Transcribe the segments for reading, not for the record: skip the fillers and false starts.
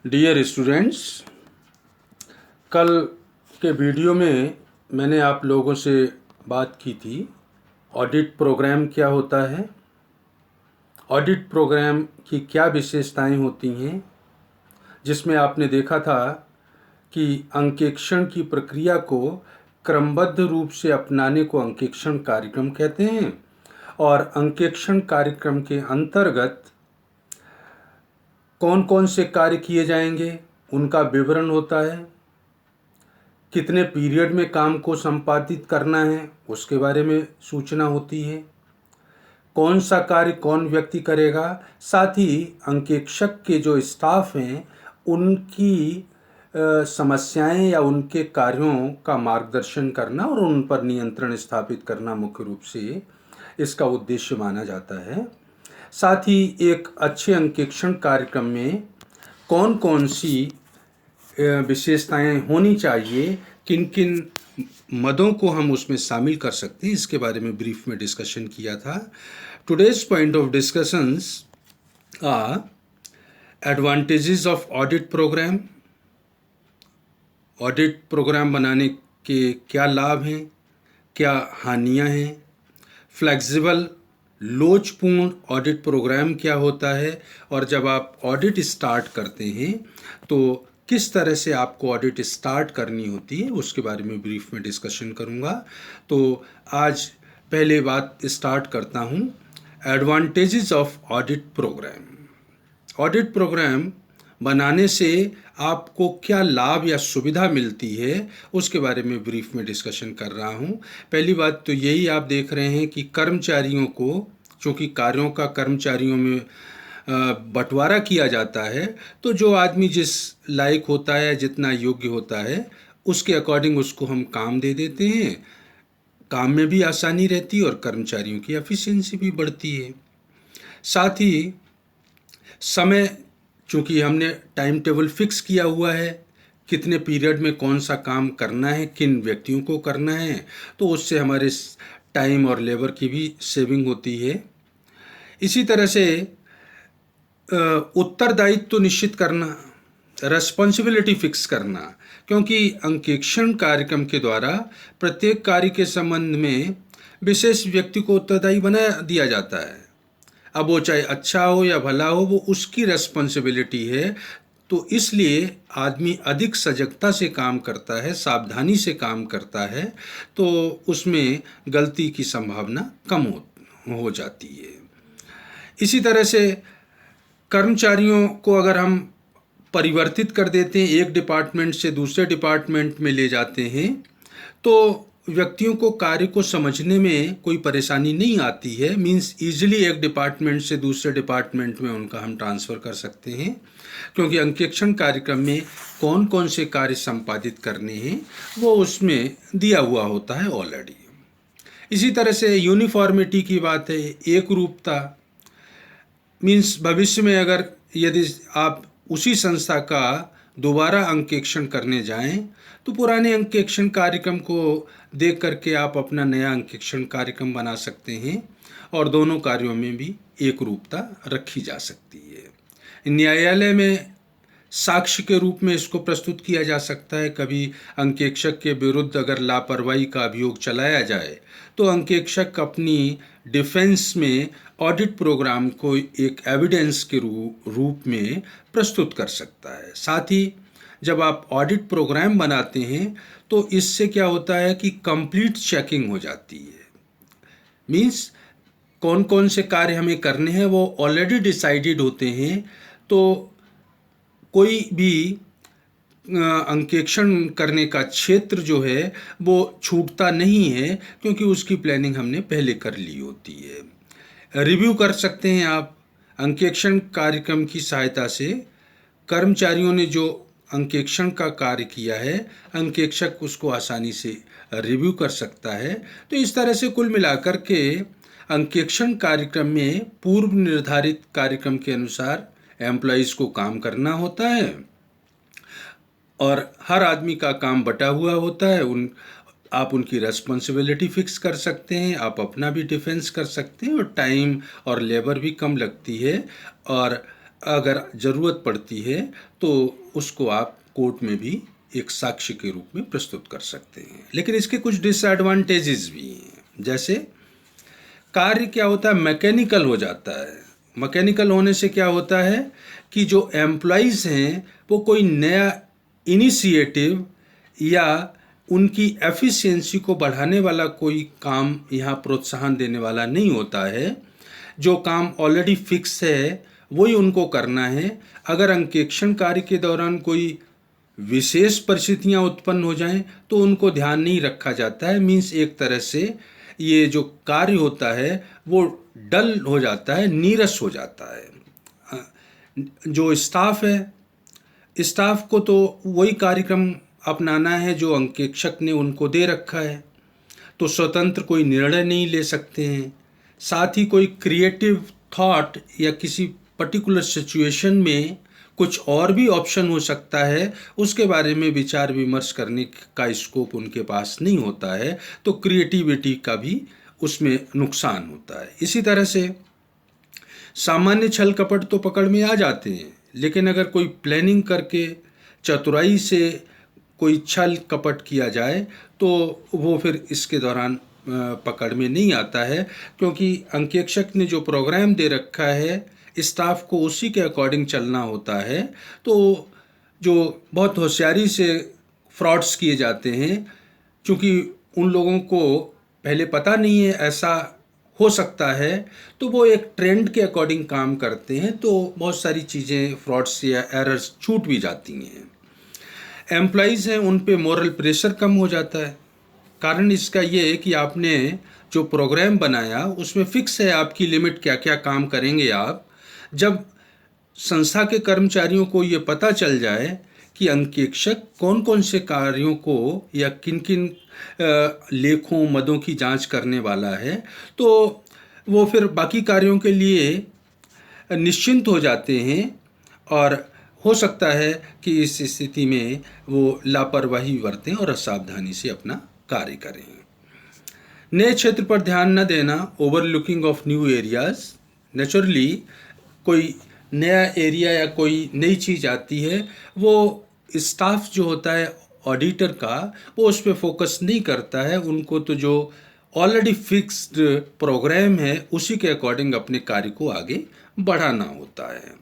Dear students, कल के video में मैंने आप लोगों से बात की थी ऑडिट प्रोग्राम क्या होता है, ऑडिट प्रोग्राम की क्या विशेषताएं होती हैं, जिसमें आपने देखा था कि अंकेक्षण की प्रक्रिया को क्रमबद्ध रूप से अपनाने को अंकेक्षण कार्यक्रम कहते हैं और अंकेक्षण कार्यक्रम के अंतर्गत कौन कौन से कार्य किए जाएंगे उनका विवरण होता है, कितने पीरियड में काम को संपादित करना है उसके बारे में सूचना होती है, कौन सा कार्य कौन व्यक्ति करेगा, साथ ही अंकेक्षक के जो स्टाफ हैं उनकी समस्याएं या उनके कार्यों का मार्गदर्शन करना और उन पर नियंत्रण स्थापित करना मुख्य रूप से इसका उद्देश्य माना जाता है। साथ ही एक अच्छे अंकेक्षण कार्यक्रम में कौन कौन सी विशेषताएं होनी चाहिए, किन किन मदों को हम उसमें शामिल कर सकते हैं, इसके बारे में ब्रीफ में डिस्कशन किया था। Today's point of discussions are advantages of audit program. Audit program बनाने के क्या लाभ हैं, क्या हानियां हैं, फ्लेक्सिबल लोचपूर्ण ऑडिट प्रोग्राम क्या होता है और जब आप ऑडिट स्टार्ट करते हैं तो किस तरह से आपको ऑडिट स्टार्ट करनी होती है उसके बारे में ब्रीफ में डिस्कशन करूंगा। तो आज पहले बात स्टार्ट करता हूं, advantages of audit program. Audit program बनाने से आपको क्या लाभ या सुविधा मिलती है उसके बारे में ब्रीफ में डिस्कशन कर रहा हूं। पहली बात तो यही आप देख रहे हैं कि कर्मचारियों को, चूँकि कार्यों का कर्मचारियों में बंटवारा किया जाता है, तो जो आदमी जिस लायक होता है, जितना योग्य होता है, उसके अकॉर्डिंग उसको हम काम दे देते हैं। काम में भी आसानी रहती है और कर्मचारियों की एफिशिएंसी भी बढ़ती है। साथ ही समय, चूँकि हमने टाइम टेबल फिक्स किया हुआ है, कितने पीरियड में कौन सा काम करना है, किन व्यक्तियों को करना है, तो उससे हमारे टाइम और लेबर की भी सेविंग होती है। इसी तरह से उत्तरदायित्व तो निश्चित करना, रेस्पॉन्सिबिलिटी फिक्स करना, क्योंकि अंकेक्षण कार्यक्रम के द्वारा प्रत्येक कार्य के संबंध में विशेष व्यक्ति को उत्तरदायी बना दिया जाता है। अब वो चाहे अच्छा हो या भला हो, वो उसकी रेस्पॉन्सिबिलिटी है। तो इसलिए आदमी अधिक सजगता से काम करता है, सावधानी से काम करता है, तो उसमें गलती की संभावना कम हो जाती है। इसी तरह से कर्मचारियों को अगर हम परिवर्तित कर देते हैं, एक डिपार्टमेंट से दूसरे डिपार्टमेंट में ले जाते हैं, तो व्यक्तियों को कार्य को समझने में कोई परेशानी नहीं आती है। मींस ईजिली एक डिपार्टमेंट से दूसरे डिपार्टमेंट में उनका हम ट्रांसफ़र कर सकते हैं, क्योंकि अंकेक्षण कार्यक्रम में कौन कौन से कार्य संपादित करने हैं वो उसमें दिया हुआ होता है ऑलरेडी। इसी तरह से यूनिफॉर्मिटी की बात है, एक रूपता। मीन्स भविष्य में अगर यदि आप उसी संस्था का दोबारा अंकेक्षण करने जाएं तो पुराने अंकेक्षण कार्यक्रम को देख करके आप अपना नया अंकेक्षण कार्यक्रम बना सकते हैं और दोनों कार्यों में भी एक रूपता रखी जा सकती है। न्यायालय में साक्ष्य के रूप में इसको प्रस्तुत किया जा सकता है। कभी अंकेक्षक के विरुद्ध अगर लापरवाही का अभियोग चलाया जाए तो अंकेक्षक अपनी डिफेंस में ऑडिट प्रोग्राम को एक एविडेंस के रूप में प्रस्तुत कर सकता है। साथ ही जब आप ऑडिट प्रोग्राम बनाते हैं तो इससे क्या होता है कि कंप्लीट चेकिंग हो जाती है। मीन्स कौन कौन से कार्य हमें करने हैं वो ऑलरेडी डिसाइडेड होते हैं, तो कोई भी अंकेक्षण करने का क्षेत्र जो है वो छूटता नहीं है, क्योंकि उसकी प्लानिंग हमने पहले कर ली होती है। रिव्यू कर सकते हैं आप अंकेक्षण कार्यक्रम की सहायता से। कर्मचारियों ने जो अंकेक्षण का कार्य किया है, अंकेक्षक उसको आसानी से रिव्यू कर सकता है। तो इस तरह से कुल मिलाकर के अंकेक्षण कार्यक्रम में पूर्व निर्धारित कार्यक्रम के अनुसार एम्प्लॉइज़ को काम करना होता है और हर आदमी का काम बटा हुआ होता है। आप उनकी रेस्पॉन्सिबिलिटी फिक्स कर सकते हैं, आप अपना भी डिफेंस कर सकते हैं और टाइम और लेबर भी कम लगती है और अगर ज़रूरत पड़ती है तो उसको आप कोर्ट में भी एक साक्ष्य के रूप में प्रस्तुत कर सकते हैं। लेकिन इसके कुछ डिसएडवांटेजेस भी हैं। जैसे कार्य क्या होता है, मैकेनिकल हो जाता है। मैकेनिकल होने से क्या होता है कि जो एम्प्लॉइज़ हैं वो कोई नया इनिशिएटिव या उनकी एफिशिएंसी को बढ़ाने वाला कोई काम यहाँ प्रोत्साहन देने वाला नहीं होता है। जो काम ऑलरेडी फिक्स है वही उनको करना है। अगर अंकेक्षण कार्य के दौरान कोई विशेष परिस्थितियाँ उत्पन्न हो जाएं तो उनको ध्यान नहीं रखा जाता है। मीन्स एक तरह से ये जो कार्य होता है वो डल हो जाता है, नीरस हो जाता है। जो स्टाफ है, स्टाफ को तो वही कार्यक्रम अपनाना है जो अंकेक्षक ने उनको दे रखा है, तो स्वतंत्र कोई निर्णय नहीं ले सकते हैं। साथ ही कोई क्रिएटिव थॉट या किसी पर्टिकुलर सिचुएशन में कुछ और भी ऑप्शन हो सकता है, उसके बारे में विचार विमर्श करने का स्कोप उनके पास नहीं होता है, तो क्रिएटिविटी का भी उसमें नुकसान होता है। इसी तरह से सामान्य छल कपट तो पकड़ में आ जाते हैं, लेकिन अगर कोई प्लानिंग करके चतुराई से कोई छल कपट किया जाए तो वो फिर इसके दौरान पकड़ में नहीं आता है, क्योंकि अंकेक्षक ने जो प्रोग्राम दे रखा है स्टाफ को उसी के अकॉर्डिंग चलना होता है। तो जो बहुत होशियारी से फ्रॉड्स किए जाते हैं, क्योंकि उन लोगों को पहले पता नहीं है ऐसा हो सकता है, तो वो एक ट्रेंड के अकॉर्डिंग काम करते हैं, तो बहुत सारी चीज़ें फ्रॉड्स या एरर्स छूट भी जाती हैं। एम्प्लॉइज़ हैं उन पे मोरल प्रेशर कम हो जाता है। कारण इसका ये है कि आपने जो प्रोग्राम बनाया उसमें फिक्स है आपकी लिमिट, क्या क्या काम करेंगे आप। जब संस्था के कर्मचारियों को ये पता चल जाए कि अंकेक्षक कौन कौन से कार्यों को या किन किन लेखों मदों की जांच करने वाला है, तो वो फिर बाकी कार्यों के लिए निश्चिंत हो जाते हैं और हो सकता है कि इस स्थिति में वो लापरवाही बरतें और असावधानी से अपना कार्य करें। नए क्षेत्र पर ध्यान न देना, overlooking of new areas. Naturally कोई नया एरिया या कोई नई चीज़ आती है, वो स्टाफ जो होता है ऑडिटर का वो उस पर फोकस नहीं करता है। उनको तो जो ऑलरेडी फिक्स्ड प्रोग्राम है उसी के अकॉर्डिंग अपने कार्य को आगे बढ़ाना होता है।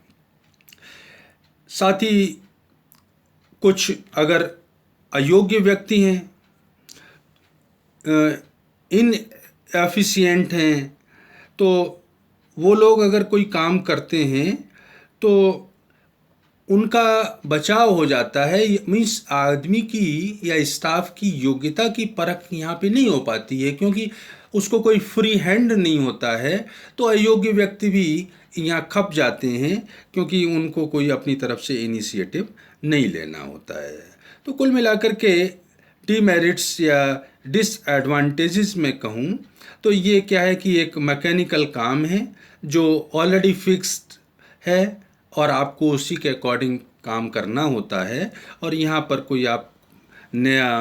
साथ ही कुछ अगर अयोग्य व्यक्ति हैं, इनएफिशिएंट हैं, तो वो लोग अगर कोई काम करते हैं तो उनका बचाव हो जाता है। मीन्स आदमी की या स्टाफ की योग्यता की परख यहाँ पे नहीं हो पाती है, क्योंकि उसको कोई फ्री हैंड नहीं होता है। तो अयोग्य व्यक्ति भी यहाँ खप जाते हैं, क्योंकि उनको कोई अपनी तरफ से इनिशिएटिव नहीं लेना होता है। तो कुल मिलाकर के डीमेरिट्स या डिसएडवांटेजेस में कहूँ तो ये क्या है कि एक मैकेनिकल काम है जो ऑलरेडी फिक्स्ड है और आपको उसी के अकॉर्डिंग काम करना होता है। और यहाँ पर कोई आप नया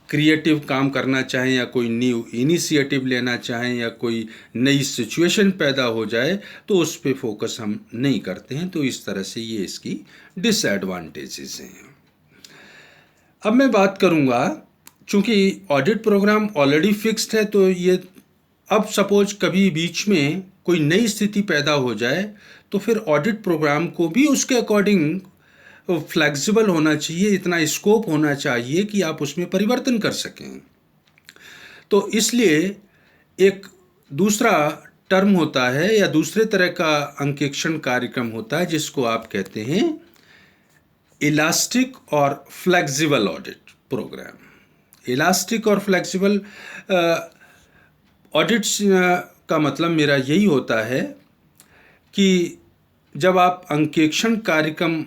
क्रिएटिव काम करना चाहें या कोई न्यू इनिशिएटिव लेना चाहें या कोई नई सिचुएशन पैदा हो जाए तो उस पे फोकस हम नहीं करते हैं। तो इस तरह से ये इसकी डिसएडवांटेजेस हैं। अब मैं बात करूँगा, चूँकि ऑडिट प्रोग्राम ऑलरेडी फिक्स्ड है, तो ये अब सपोज कभी बीच में कोई नई स्थिति पैदा हो जाए तो फिर ऑडिट प्रोग्राम को भी उसके अकॉर्डिंग फ्लेक्सिबल होना चाहिए, इतना स्कोप होना चाहिए कि आप उसमें परिवर्तन कर सकें। तो इसलिए एक दूसरा टर्म होता है या दूसरे तरह का अंकेक्षण कार्यक्रम होता है जिसको आप कहते हैं इलास्टिक और फ्लेक्सिबल ऑडिट प्रोग्राम। इलास्टिक और फ्लेक्सिबल ऑडिट्स का मतलब मेरा यही होता है कि जब आप अंकेक्षण कार्यक्रम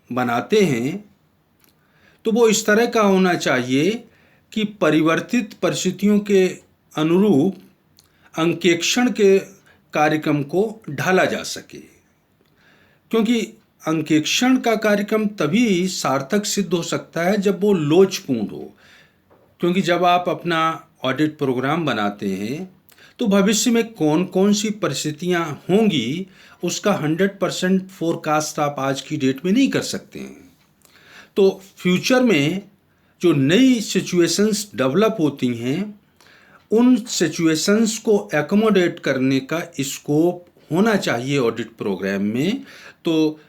बनाते हैं तो वो इस तरह का होना चाहिए कि परिवर्तित परिस्थितियों के अनुरूप अंकेक्षण के कार्यक्रम को ढाला जा सके। क्योंकि अंकेक्षण का कार्यक्रम तभी सार्थक सिद्ध हो सकता है जब वो लोचपूर्ण हो। क्योंकि जब आप अपना ऑडिट प्रोग्राम बनाते हैं तो भविष्य में कौन कौन सी परिस्थितियां होंगी उसका 100% फोरकास्ट आप आज की डेट में नहीं कर सकते हैं। तो फ्यूचर में जो नई सिचुएशंस डेवलप होती हैं उन सिचुएशंस को एकोमोडेट करने का स्कोप होना चाहिए ऑडिट प्रोग्राम में। तो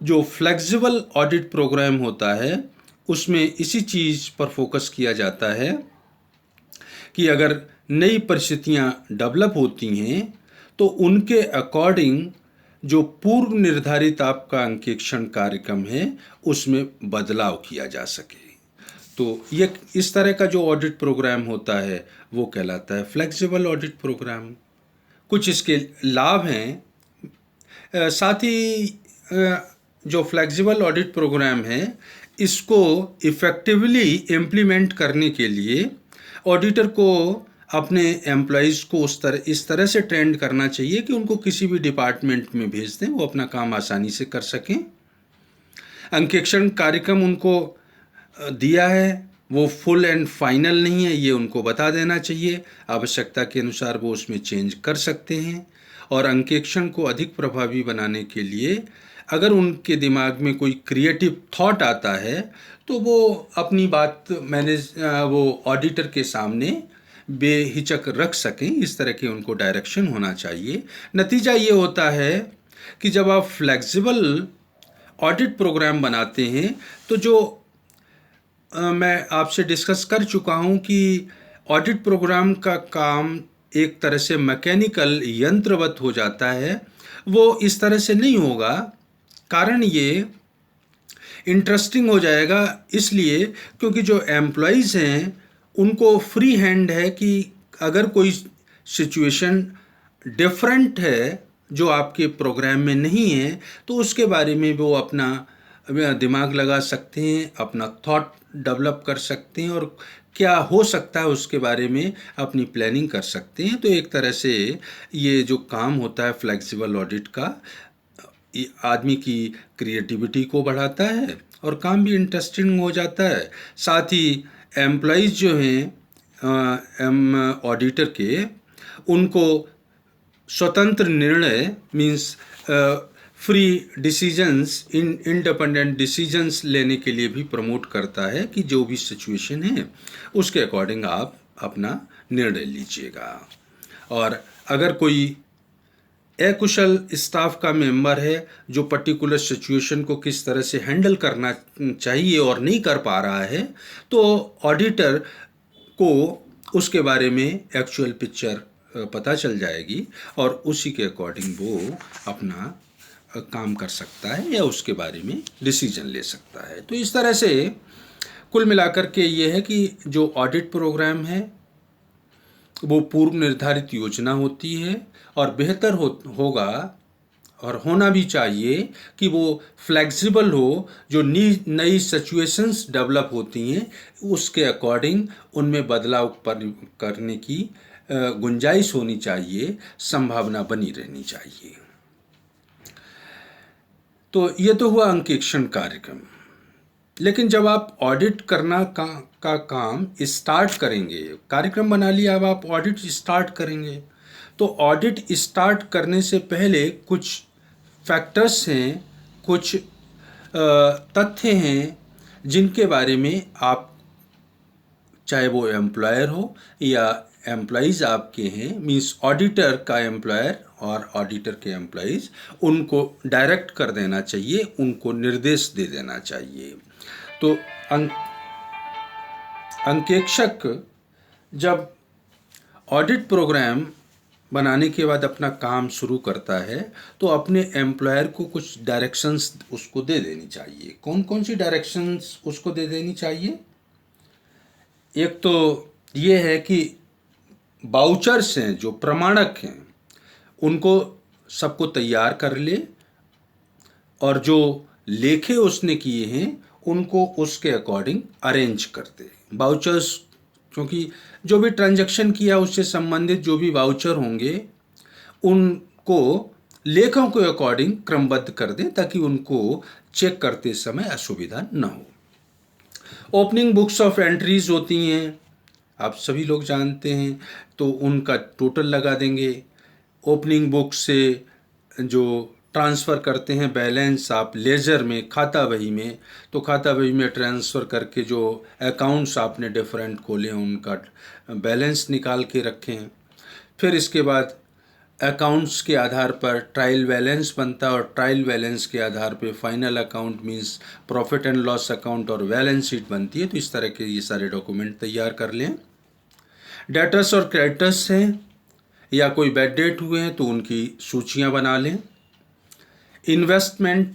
जो फ्लेक्सिबल ऑडिट प्रोग्राम होता है उसमें इसी चीज़ पर फोकस किया जाता है कि अगर नई परिस्थितियां डेवलप होती हैं तो उनके अकॉर्डिंग जो पूर्व निर्धारित आपका अंकेक्षण कार्यक्रम है उसमें बदलाव किया जा सके। तो ये इस तरह का जो ऑडिट प्रोग्राम होता है वो कहलाता है फ्लेक्सिबल ऑडिट प्रोग्राम। कुछ इसके लाभ हैं। साथ ही जो फ्लेक्सिबल ऑडिट प्रोग्राम है इसको इफ़ेक्टिवली इम्प्लीमेंट करने के लिए ऑडिटर को अपने एम्प्लॉइज़ को इस तरह से ट्रेंड करना चाहिए कि उनको किसी भी डिपार्टमेंट में भेज दें, वो अपना काम आसानी से कर सकें। अंकेक्षण कार्यक्रम उनको दिया है वो फुल एंड फाइनल नहीं है, ये उनको बता देना चाहिए। आवश्यकता के अनुसार वो उसमें चेंज कर सकते हैं। और अंकेक्षण को अधिक प्रभावी बनाने के लिए अगर उनके दिमाग में कोई क्रिएटिव थॉट आता है तो वो अपनी बात वो ऑडिटर के सामने बेहिचक रख सकें। इस तरह के उनको डायरेक्शन होना चाहिए। नतीजा ये होता है कि जब आप फ्लेक्सिबल ऑडिट प्रोग्राम बनाते हैं तो जो मैं आपसे डिस्कस कर चुका हूँ कि ऑडिट प्रोग्राम का काम एक तरह से मैकेनिकल यंत्रवत हो जाता है, वो इस तरह से नहीं होगा। कारण ये इंटरेस्टिंग हो जाएगा इसलिए क्योंकि जो एम्प्लॉइज़ हैं उनको फ्री हैंड है कि अगर कोई सिचुएशन डिफरेंट है जो आपके प्रोग्राम में नहीं है तो उसके बारे में वो अपना दिमाग लगा सकते हैं, अपना थॉट डेवलप कर सकते हैं और क्या हो सकता है उसके बारे में अपनी प्लानिंग कर सकते हैं। तो एक तरह से ये जो काम होता है फ्लेक्सिबल ऑडिट का आदमी की क्रिएटिविटी को बढ़ाता है और काम भी इंटरेस्टिंग हो जाता है। साथ ही एम्प्लॉइज़ जो हैं ऑडिटर के उनको स्वतंत्र निर्णय means free decisions independent decisions लेने के लिए भी प्रमोट करता है कि जो भी सिचुएशन है उसके अकॉर्डिंग आप अपना निर्णय लीजिएगा। और अगर कोई अकुशल स्टाफ का मेंबर है जो पर्टिकुलर सिचुएशन को किस तरह से हैंडल करना चाहिए और नहीं कर पा रहा है तो ऑडिटर को उसके बारे में एक्चुअल पिक्चर पता चल जाएगी और उसी के अकॉर्डिंग वो अपना काम कर सकता है या उसके बारे में डिसीजन ले सकता है। तो इस तरह से कुल मिलाकर के ये है कि जो ऑडिट प्रोग्राम है वो पूर्व निर्धारित योजना होती है और बेहतर होगा और होना भी चाहिए कि वो फ्लेक्सिबल हो। जो नई सिचुएशंस डेवलप होती हैं उसके अकॉर्डिंग उनमें बदलाव करने की गुंजाइश होनी चाहिए, संभावना बनी रहनी चाहिए। तो ये तो हुआ अंकेक्षण कार्यक्रम। लेकिन जब आप ऑडिट करना का काम स्टार्ट करेंगे, कार्यक्रम बना लिया, अब आप ऑडिट स्टार्ट करेंगे तो ऑडिट स्टार्ट करने से पहले कुछ फैक्टर्स हैं, कुछ तथ्य हैं जिनके बारे में आप, चाहे वो एम्प्लॉयर हो या एम्प्लॉइज़ आपके हैं, मीन्स ऑडिटर का एम्प्लॉयर और ऑडिटर के एम्प्लॉइज़, उनको डायरेक्ट कर देना चाहिए, उनको निर्देश दे देना चाहिए। तो अंकेक्षक जब ऑडिट प्रोग्राम बनाने के बाद अपना काम शुरू करता है तो अपने एम्प्लॉयर को कुछ डायरेक्शंस उसको दे देनी चाहिए। कौन कौन सी डायरेक्शंस उसको दे देनी चाहिए? एक तो ये है कि वाउचर्स हैं, जो प्रमाणक हैं, उनको सबको तैयार कर ले और जो लेखे उसने किए हैं उनको उसके अकॉर्डिंग अरेंज कर दे। वाउचर्स, क्योंकि जो भी ट्रांजैक्शन किया उससे संबंधित जो भी वाउचर होंगे उनको लेखों के अकॉर्डिंग क्रमबद्ध कर दें ताकि उनको चेक करते समय असुविधा न हो। ओपनिंग बुक्स ऑफ एंट्रीज होती हैं, आप सभी लोग जानते हैं, तो उनका टोटल लगा देंगे। ओपनिंग बुक से जो ट्रांसफ़र करते हैं बैलेंस आप लेजर में, खाता बही में, तो खाता बही में ट्रांसफ़र करके जो अकाउंट्स आपने डिफरेंट खोले हैं उनका बैलेंस निकाल के रखें। फिर इसके बाद अकाउंट्स के आधार पर ट्रायल बैलेंस बनता है, और ट्रायल बैलेंस के आधार पे final account means profit and loss account और बैलेंस शीट बनती है। तो इस तरह के ये सारे डॉक्यूमेंट तैयार कर लें। डेटर्स और क्रेडिटर्स हैं या कोई बैड डेट हुए हैं तो उनकी सूचियां बना लें। इन्वेस्टमेंट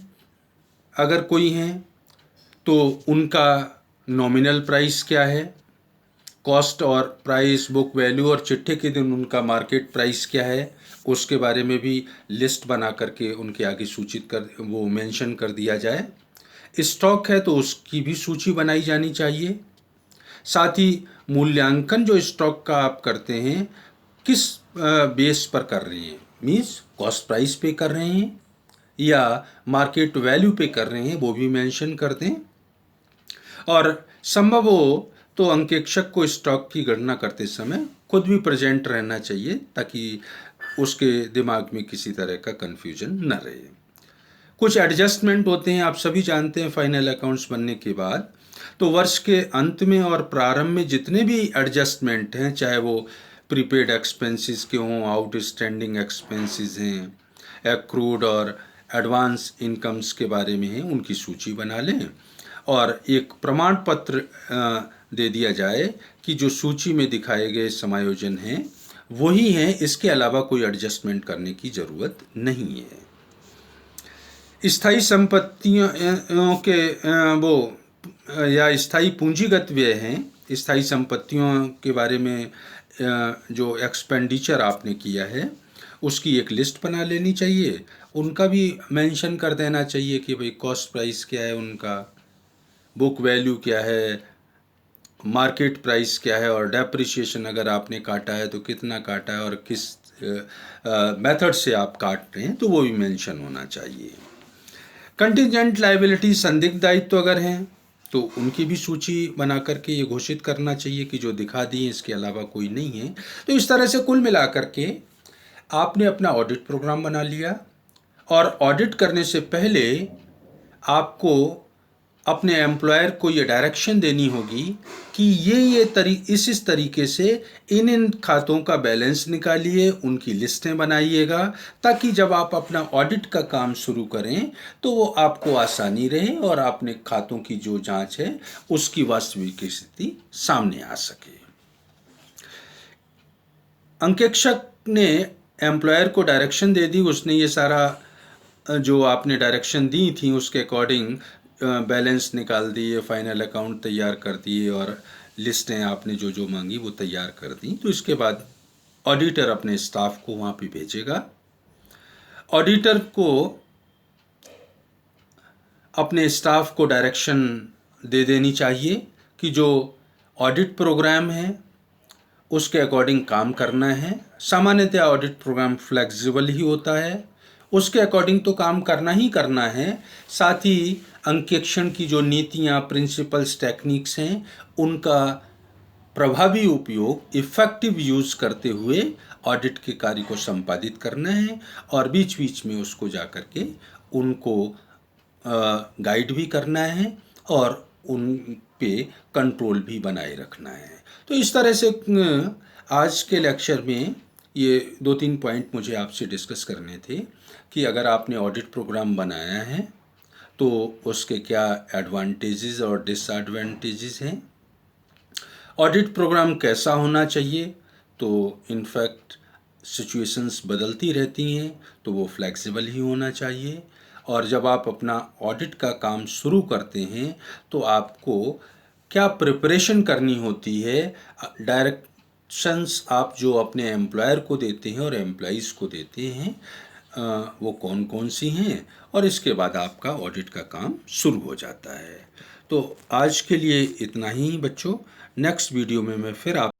अगर कोई हैं तो उनका नॉमिनल प्राइस क्या है, कॉस्ट और प्राइस, बुक वैल्यू और चिट्ठे के दिन उनका मार्केट प्राइस क्या है, उसके बारे में भी लिस्ट बना करके उनके आगे सूचित कर वो मेंशन कर दिया जाए। स्टॉक है तो उसकी भी सूची बनाई जानी चाहिए। साथ ही मूल्यांकन जो स्टॉक का आप करते हैं किस बेस पर कर रहे हैं, मीन्स कॉस्ट प्राइस पे कर रहे हैं या मार्केट वैल्यू पे कर रहे हैं, वो भी मेंशन कर दें। और संभव हो तो अंकेक्षक को स्टॉक की गणना करते समय खुद भी प्रेजेंट रहना चाहिए ताकि उसके दिमाग में किसी तरह का कन्फ्यूजन न रहे। कुछ एडजस्टमेंट होते हैं, आप सभी जानते हैं फाइनल अकाउंट्स बनने के बाद, तो वर्ष के अंत में और प्रारंभ में जितने भी एडजस्टमेंट हैं, चाहे वो प्रीपेड एक्सपेंसेस के हों, आउटस्टैंडिंग एक्सपेंसेस हैं, एक्रूड और एडवांस इनकम्स के बारे में हैं, उनकी सूची बना लें और एक प्रमाण पत्र दे दिया जाए कि जो सूची में दिखाए गए समायोजन हैं वही हैं, इसके अलावा कोई एडजस्टमेंट करने की ज़रूरत नहीं है। स्थायी संपत्तियों के वो या स्थायी पूंजीगत व्यय हैं, स्थायी संपत्तियों के बारे में जो एक्सपेंडिचर आपने किया है उसकी एक लिस्ट बना लेनी चाहिए। उनका भी मेंशन कर देना चाहिए कि भाई कॉस्ट प्राइस क्या है उनका, बुक वैल्यू क्या है, मार्केट प्राइस क्या है, और डेप्रिसिएशन अगर आपने काटा है तो कितना काटा है और किस मेथड से आप काट रहे हैं, तो वो भी मेंशन होना चाहिए। कंटिजेंट लायबिलिटी, संदिग्ध दायित्व अगर हैं तो उनकी भी सूची बना करके ये घोषित करना चाहिए कि जो दिखा दिए इसके अलावा कोई नहीं है। तो इस तरह से कुल मिलाकर के आपने अपना ऑडिट प्रोग्राम बना लिया, और ऑडिट करने से पहले आपको अपने एम्प्लॉयर को ये डायरेक्शन देनी होगी कि ये इस तरीके से इन खातों का बैलेंस निकालिए, उनकी लिस्टें बनाइएगा, ताकि जब आप अपना ऑडिट का काम शुरू करें तो वो आपको आसानी रहे और अपने खातों की जो जांच है उसकी वास्तविक स्थिति सामने आ सके। अंकेक्षक ने एम्प्लॉयर को डायरेक्शन दे दी, उसने ये सारा जो आपने डायरेक्शन दी थी उसके अकॉर्डिंग बैलेंस निकाल दिए, फाइनल अकाउंट तैयार कर दिए और लिस्टें आपने जो जो मांगी वो तैयार कर दी। तो इसके बाद ऑडिटर अपने स्टाफ को वहाँ पे भेजेगा। ऑडिटर को अपने स्टाफ को डायरेक्शन दे देनी चाहिए कि जो ऑडिट प्रोग्राम है उसके अकॉर्डिंग काम करना है। सामान्यतः ऑडिट प्रोग्राम फ्लेक्सिबल ही होता है, उसके अकॉर्डिंग तो काम करना ही करना है। साथ ही अंकेक्षण की जो नीतियाँ, प्रिंसिपल्स, टेक्निक्स हैं उनका प्रभावी उपयोग, इफ़ेक्टिव यूज़ करते हुए ऑडिट के कार्य को संपादित करना है और बीच बीच में उसको जा कर के उनको गाइड भी करना है और उन पे कंट्रोल भी बनाए रखना है। तो इस तरह से आज के लेक्चर में ये 2-3 पॉइंट मुझे आपसे डिस्कस करने थे कि अगर आपने ऑडिट प्रोग्राम बनाया है तो उसके क्या एडवांटेजेस और डिसएडवांटेजेस हैं, ऑडिट प्रोग्राम कैसा होना चाहिए। तो इनफैक्ट सिचुएशंस बदलती रहती हैं तो वो फ्लेक्सिबल ही होना चाहिए, और जब आप अपना ऑडिट का काम शुरू करते हैं तो आपको क्या प्रिपरेशन करनी होती है, डायरेक्शंस आप जो अपने एम्प्लॉयर को देते हैं और एम्प्लॉइज़ को देते हैं वो कौन कौन सी हैं, और इसके बाद आपका ऑडिट का काम शुरू हो जाता है। तो आज के लिए इतना ही बच्चों, नेक्स्ट वीडियो में मैं फिर आप